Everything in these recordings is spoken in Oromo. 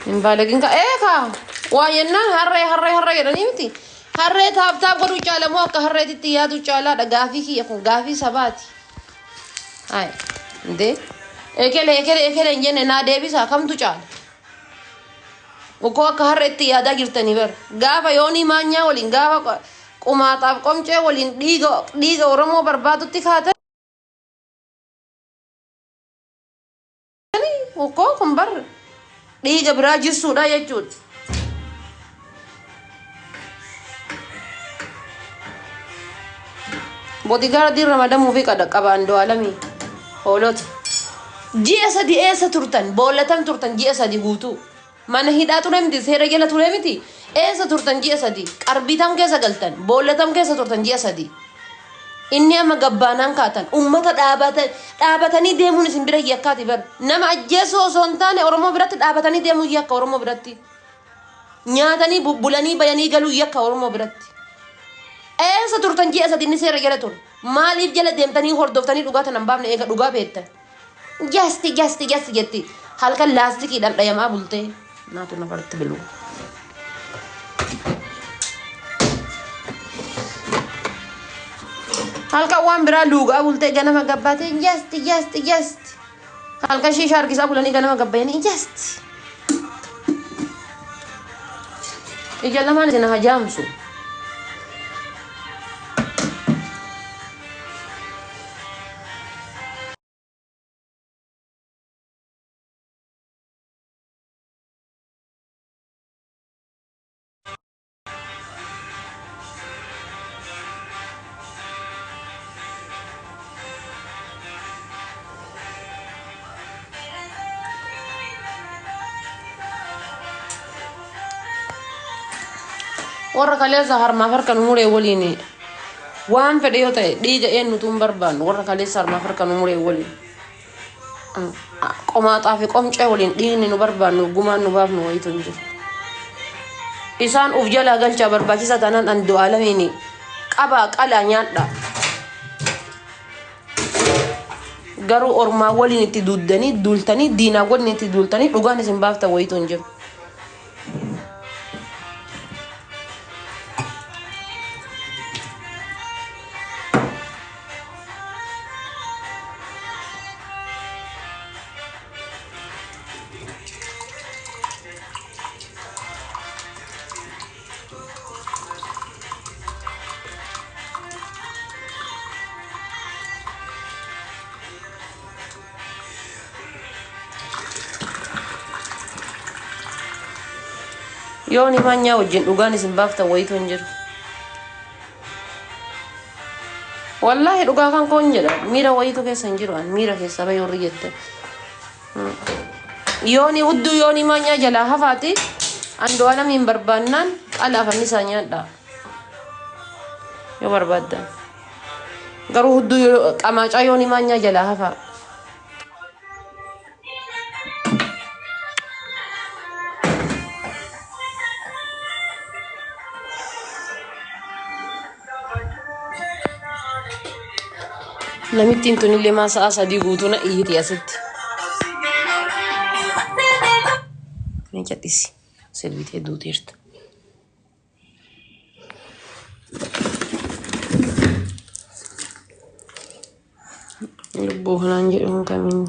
من بالكين كا وينن هرّي رنيمتي هرّي تاب قدو جالا موك هرّي تتيادو جالا دغافي كي يكون غافي سباتي هاي دي اكل انجن نا ديبيسا كم تو جال وكو هرّي تيادا جرتني بر غافا يوني مانيا ولين غافا قماطا قمچه ولين ديغا ورمو بربادو تكاتا وكو كمبر ديغا براجي سودا يجود bodyguard di Ramadan movie kada kabando alami holot GS di esa turtan boletam turtan GS di gutu mana hidatu nemti sere gela tulemiti esa turtan GS di qarbitam kesa galtan boletam kesa turtan GS di inni ama gabbanan katan ummata dhabatani deemun isin bira yakkati bar nama ajjeso sontane oromo biratti dhabatani deemu yakka oromo biratti nyaatani bulani bayani galu yakka oromo biratti esa turtan GS di ni sere gela tur malif jala deemtani hordoftani dhugata nambaafne eega dhugaa beetta jasti jetti halka laastiki dhan dhayamaa bulte naatu nafarti bilu halka waan biraa luugaa bulte ganama gabbaate jasti halka shisha harkisaa bulanii ganama gabbayanii jasti ija lamaan isin hajaamsu warra kale zahar ma farkan mure wolini wan fede yota diga en nutum barban warra kale sar ma farkan mure woli qoma tafi qomce wolin dini nu barban nu guman nu baf nu wayton jir isan uf jala galcha barbachisa tanan an do alamini qaba qala nyaadda garu orma wolin itti duddani dultani dina godni itti dultani dugan isin bafta wayton jir يوني ما نيا وجن دوغاني سنبافتا ويتون جر والله دوغا كان كونجر ميرا ويتو كسنجران ميرا كسبا يوريت يوني ودو يوني ما نيا جلا هفاتي اندو انا من بربانان على فنسا نيادا يو بربادا غرو ودو قماچا يوني ما نيا جلا هفا نمتين توني اللي ما سأسا دي قوتونا إيه يا ستي نين جاتيسي سلبيتي دو تيرت لبوه نانجي كامين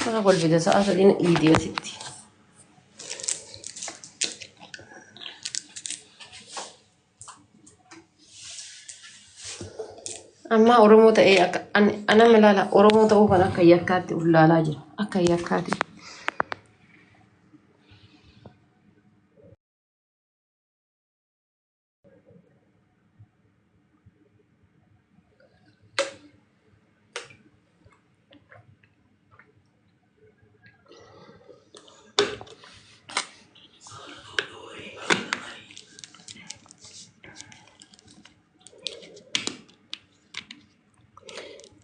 أنا أقول فيديو سأسا دينا إيه يا ستي أما أورمو تأي أنا ملالا أورمو تأو فنا كياكاتي ولا لاجر أكياكاتي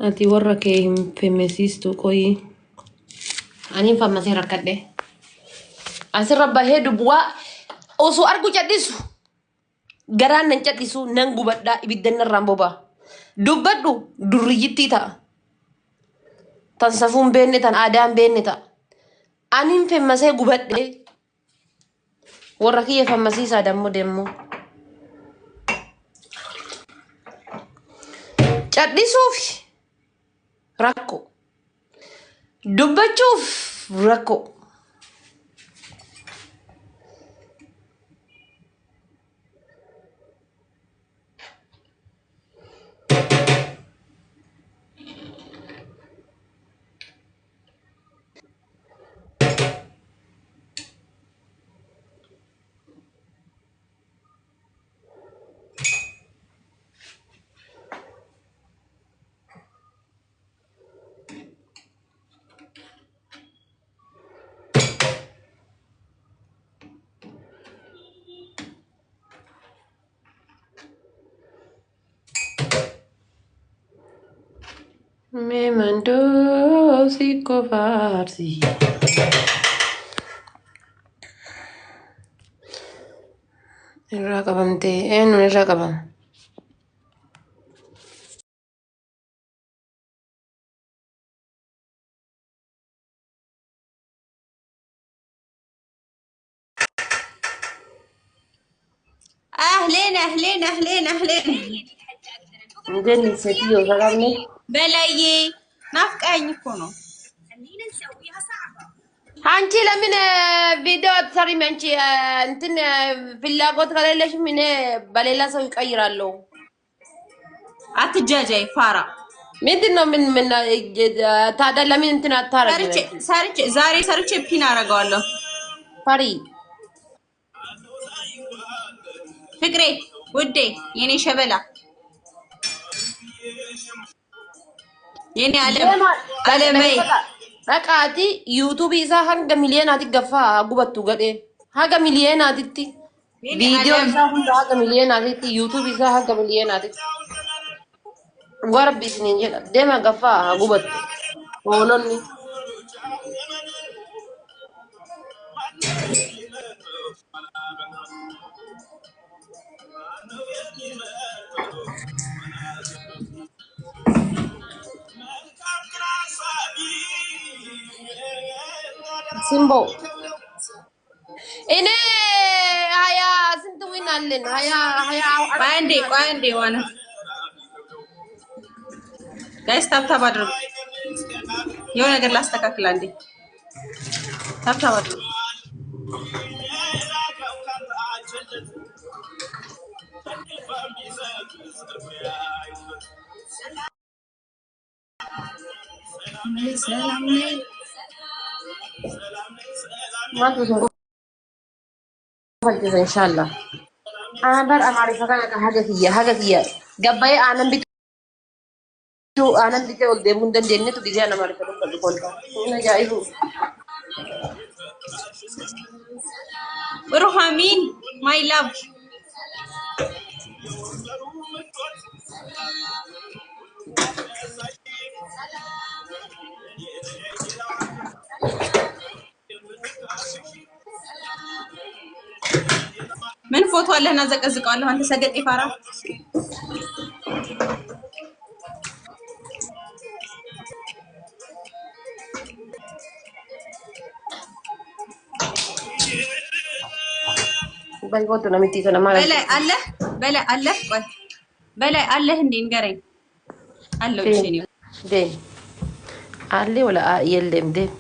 أنتي وراكي فيميسيستو كوي أني فما سير كده أسر ربا هيدو بوا أوسو أرجو جديسو جران نجديسو نعو بدا يبدأ الرامبوبا دوبدو دريتي تا تنصفون بيني تن آدم بيني تا أنين في مسي قبض ورقية في مسيسة دمو دمو جدي صوفي ركو دبتشوف ركو Me mandó psicofarsi. Iraqabamte, non iraqabam. أهلين أهلين أهلين أهلين Ndeni setiyo sagamne. بلاي نافقاني كونو Hanchi la mine video tsari menchi entin ፍላጎት ከሌለሽ ምን በሌላ ሰው ይቀይራለሁ أتجاجي فارا ምንድነው ምን ታዲያ ለምን እንትን አታረጊ سارج زاري سارج بينا رجالو ፈሪ فكري ودي يني شبلا يني علمي dhaqaati yuutuubii isaa hanga miliyonaatti gaffaa gubattu gadhee haga miliyonaatitti viidiyoo isaa hunda haga miliyonaatitti yuutuubii isaa haga miliyonaatitti warabbi isiniin jedha deema gaffaa gubattu hoolonni simbo እኔ ሀያ ስንት ዊን አለን ሀያ قاندي وانا جايز تاب أدرب يوم أقدر لاستكاك لاندي تاب أدرب ما تقول ان شاء الله انا بر اعرف حاجه هي قبل انا انا بدي اقول ده من دنيا تجي انا ما اعرف اقول انا جايبه روحامين ماي لاف من فوتو الله نازك أزق الله أنت سجد إفارة بايبوتو نمتي كنا ما بلا الله قل بلا الله هندين قرين الله وشيني دين علي ولا يلم دين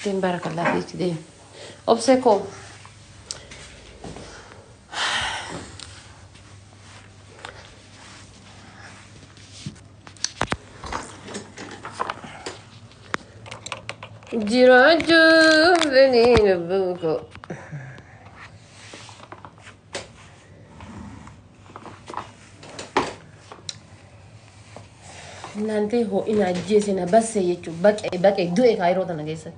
دين بارك الله فيك دين أبسكو جراجو بنين بوكو nanti ho ina jese na basse yechu bake due kairo tana gesa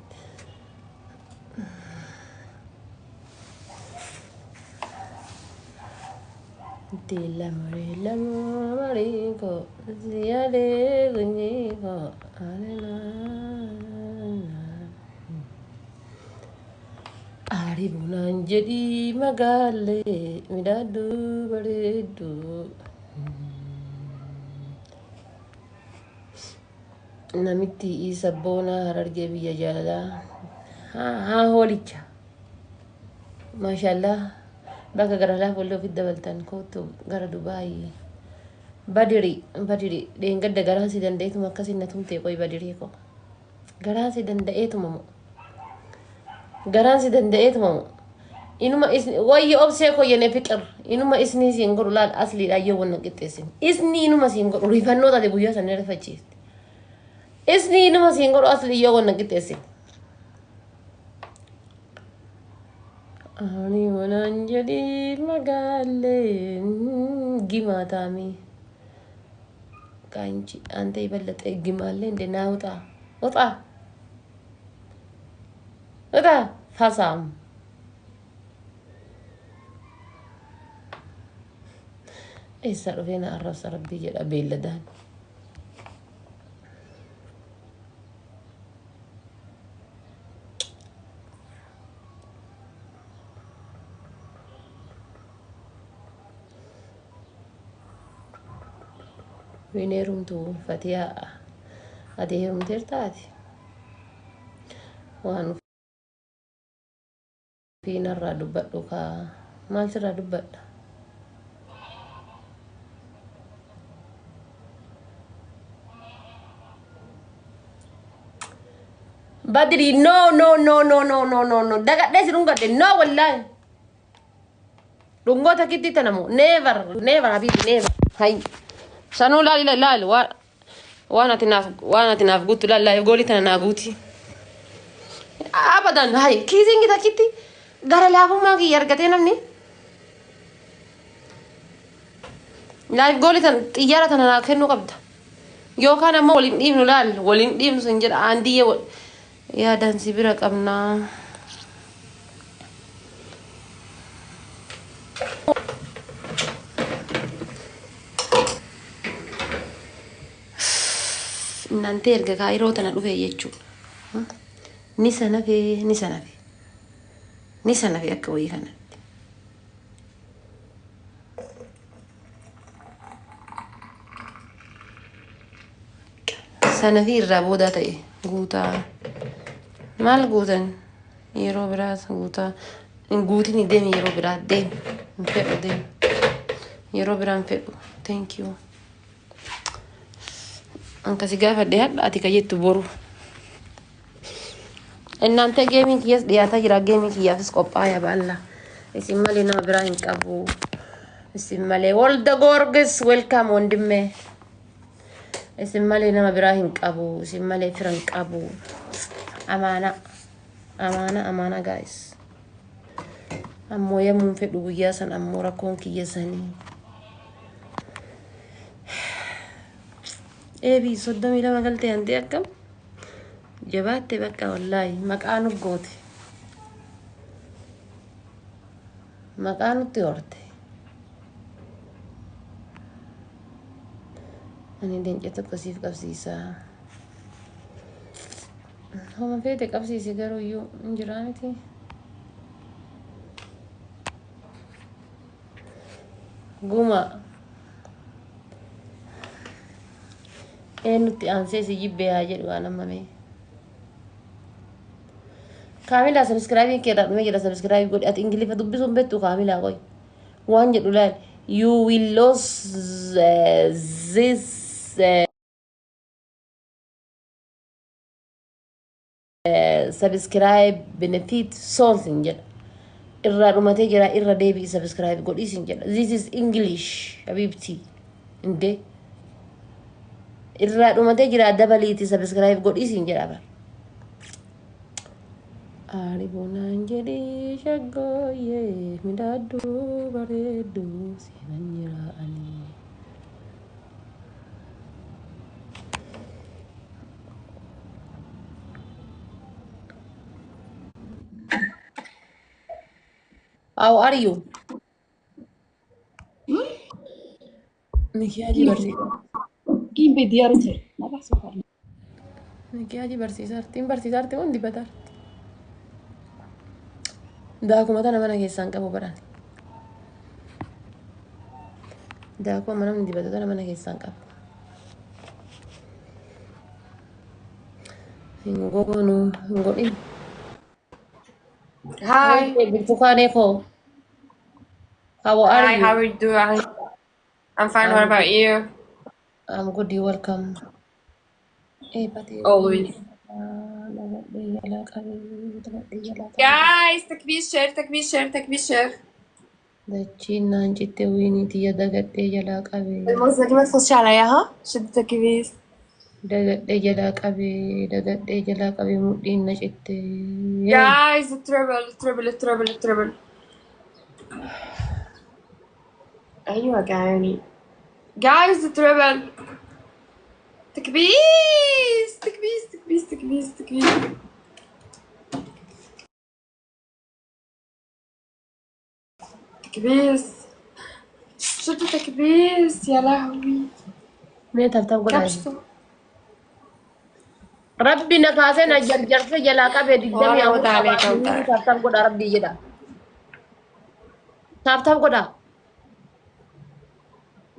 dilla mare ko ziyade gunyi ko alena ari bunan jadi magale midadu baredu namitti isa boona harargee biyya jaalalaa haa hoolicha maashaallah bakka gara laaf wallee ofitti dabaltan kootu gara Dubaayii badiri dheengadda garaan si danda'eetuma akkasiin na tumtee qoy badirii ko garaan si danda'eetuma moo garaan si danda'eetuma moo inuma isni wayya obsee koyyane fiqir inuma isni siin godhu laal asliidha yoo wanna qixxeessin isni inuma siin godhu rifannoo taate guyyaa sana rifachiiste isni inuma siin godhu asli yoo wanna qixxeessin ani wanan jadi magaalee gimaa taamii kanchi ante ibalate gimaalee inde naa utaa fasaam isa dhufeena arrabsa rabbii jedha beelladaan wineerumtu fatiyaa ati heerumteer taate waan fiinarraa dubbadhu kaa maal sirraa dubbadha Badri, no. Daga desi rungadde, no wallahi. Rungota kitti tanamu, never, habibi, never. Hai. Sanu lali, wana tinaf gutu lali, goli tana na guti. Abadan, hai. Kizingi ta kitti, gara lafu magi yargate namni. Live goli tan, tiyara tana na kennu qabda. Yo kana mo walin dimnu lal, walin dimnu sinjira andi ye ya dan sibira qabna. Nanti erga kairoo tana dhufe jechuudha. Ni sanafe akka wayii kanatti. Sanafi irraa boodaa ta'e guutaa. Maal guutan yeroo biraas guutaa. Guutin deemi yeroo biraa deemi. Fedhu deemi. Yeroo biraan fedhu. Thank you. Angkasi gaafa dhiyaadha ati kajettu boru. እናንተ ጌሚንግ yes dhiyaata jira ጌሚንግ yaafis qophaa'aa baalla. Isin malee nama biraa hin qabu. Isin malee Wolde Gorgis welcome wondimme. Isin malee nama biraa hin qabu. Isin malee fira hin qabu. Amaana guys. Ammoo yemmuun fedhu guyyaa san ammoo rakkoon kiyya sanii. Ebi soddomii lama galtee hanti akkam jabaatte bakka wallaahi maqaa nu goote maqaa nutti horte ani leenca tokko siif qabsiisaa homa feete qabsiisi garuu iyyuu hin jiraa miti guma eenyutti aansee si jibbee haa jedhu waan ammame kaamilaa subscribe keerraa dhume jedha subscribe godhi ati ingiliffa dubbisuun beektu kaamilaa qoy waan jedhu laal you will lose this subscribe benefit songs hin jedha irraa dhumatee jira irra deebii subscribe godhis hin jedha this is English habibti inde irraa dhumatee jira dabaliiti subscribe godhis hin jedha bara Ari bonaan jedhee shaggooyyee midhaaduu bareedduu seenan jiraanii. How are you? Nikiyaji barsiisa. Kimbe diyaarute. Naba sokar. Nikiyaji barsiisartiin hundi batar. Daakuma tana mana keessaan qabu baran. Daakuma mana hundi bata tana mana keessaan qabu. Hingoonu, hingodhin. Hi. Hey, Burtukaanii koo. How are Hi, how you? are you doing? I'm fine. What I'm about good. you? I'm good. You welcome. Eh, pati Always. dagadhee jalaa qabee, dagadhee jalaa qabee. Guys, تكبير شير تكبير شير تكبير شير. Dachiin naan jettee wiinii tiyya dagadhee jalaa qabee. الموزة دي ما تخشي عليا ها؟ شد تكبير. Dagadhee jalaa qabee, dagadhee jalaa qabee mudhiin na jettee. Guys, التربل التربل التربل التربل. أيوة جايني. Guys, التربل. تكبيس تكبيس تكبيس تكبيس تكبيس. تكبيس. شدوا تكبيس يا لهوي. Mee tabtaab godhaa كبسوا. rabbi na kaasee na jarjarsee jalaa qabee digdamii وأنا afur وضع عليك qabaa inni وضع. taabtaab godhaa rabbii jedha taabtaab godhaa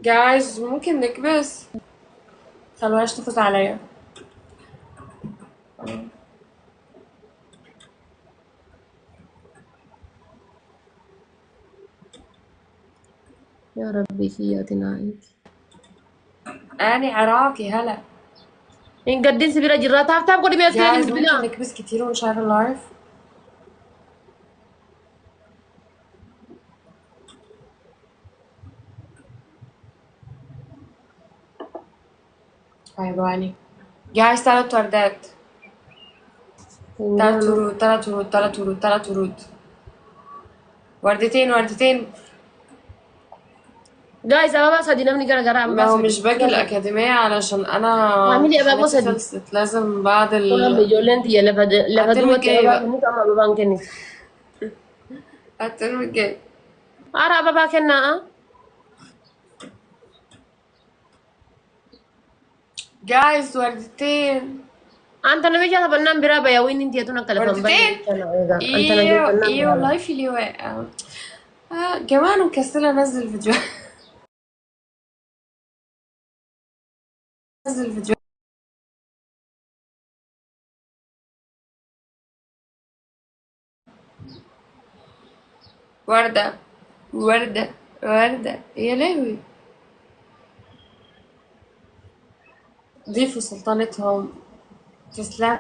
Guys, ممكن نكبس. خلوهاش تفوت عليا. yaa rabbii kiyyaatinaa أنا عراقي هلا. hin gaddin sibira jirraa taabtaab godhi mee asirratti جايز bilbilaa ممكن نكبس كتير ونشغل اللايف. حيواني. جايز 3 وردات. 3 ورود 3 ورود 3 ورود 3 ورود. وردتين وردتين. guys ababaa sadi namni gara garaa ما ababaa هو sadi مش باجي الأكاديمية علشان أنا maamili abaaboo امتحاناتي sadi خلصت لازم بعد kulam ijoolleen tiyya lafa الترم duubatti الجاي ababaa بقى. kennitu amma ababaan kenniti الترم الجاي. hara ababaa kennaa جايز وردتين. anta namicha taphannaan biraa baya wiiniin tiyatun akka lafan banne وردتين. jecha na eegaa anta na ايه geeffannaan ايه biraa baya والله في اللي واقع. كمان أنا مكسلة أنزل فيديو. أنزل فيديو. وردة وردة وردة يا لهوي. ضيفوا سلطنتهم. تسلم.